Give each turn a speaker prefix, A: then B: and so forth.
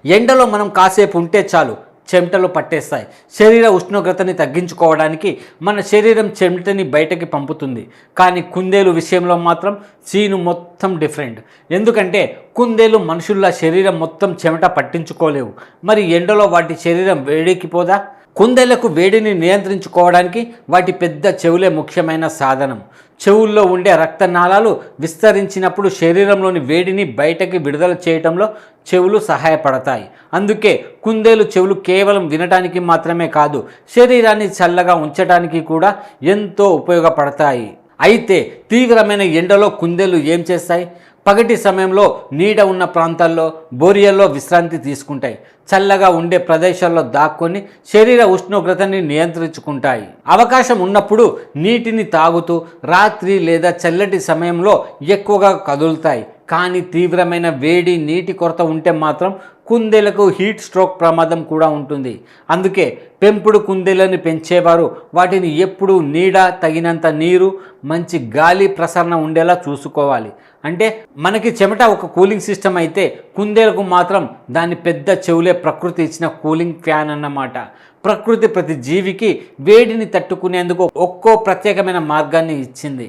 A: ఎండలో మనం కాసేపు ఉంటే చాలు చెమటలు పట్టేస్తాయి. శరీర ఉష్ణోగ్రతని తగ్గించుకోవడానికి మన శరీరం చెమటని బయటకి పంపుతుంది. కానీ కుందేలు విషయంలో మాత్రం సీను మొత్తం డిఫరెంట్. ఎందుకంటే కుందేలు మనుషుల్లా శరీరం మొత్తం చెమట పట్టించుకోలేవు. మరి ఎండలో వాటి శరీరం వేడెక్కిపోదా? కుందేళ్లకు వేడిని నియంత్రించుకోవడానికి వాటి పెద్ద చెవులే ముఖ్యమైన సాధనం. చెవుల్లో ఉండే రక్తనాళాలు విస్తరించినప్పుడు శరీరంలోని వేడిని బయటకి విడుదల చేయటంలో చెవులు సహాయపడతాయి. అందుకే కుందేలు చెవులు కేవలం వినటానికి మాత్రమే కాదు, శరీరాన్ని చల్లగా ఉంచడానికి కూడా ఎంతో ఉపయోగపడతాయి. అయితే తీవ్రమైన ఎండలో కుందేలు ఏం చేస్తాయి? పగటి సమయంలో నీడ ఉన్న ప్రాంతాల్లో బోరియల్లో విశ్రాంతి తీసుకుంటాయి. చల్లగా ఉండే ప్రదేశాల్లో దాక్కొని శరీర ఉష్ణోగ్రతని నియంత్రించుకుంటాయి. అవకాశం ఉన్నప్పుడు నీటిని తాగుతూ రాత్రి లేదా చల్లటి సమయంలో ఎక్కువగా కదులుతాయి. కానీ తీవ్రమైన వేడి నీటి కొరత ఉంటే మాత్రం కుందేలకు హీట్ స్ట్రోక్ ప్రమాదం కూడా ఉంటుంది. అందుకే పెంపుడు కుందేలను పెంచేవారు వాటిని ఎప్పుడూ నీడ, తగినంత నీరు, మంచి గాలి ప్రసరణ ఉండేలా చూసుకోవాలి. అంటే మనకి చెమట ఒక కూలింగ్ సిస్టమ్ అయితే కుందేలకు మాత్రం దాని పెద్ద చెవులే ప్రకృతి ఇచ్చిన కూలింగ్ ఫ్యాన్ అన్నమాట. ప్రకృతి ప్రతి జీవికి వేడిని తట్టుకునేందుకు ఒక్కో ప్రత్యేకమైన మార్గాన్ని ఇచ్చింది.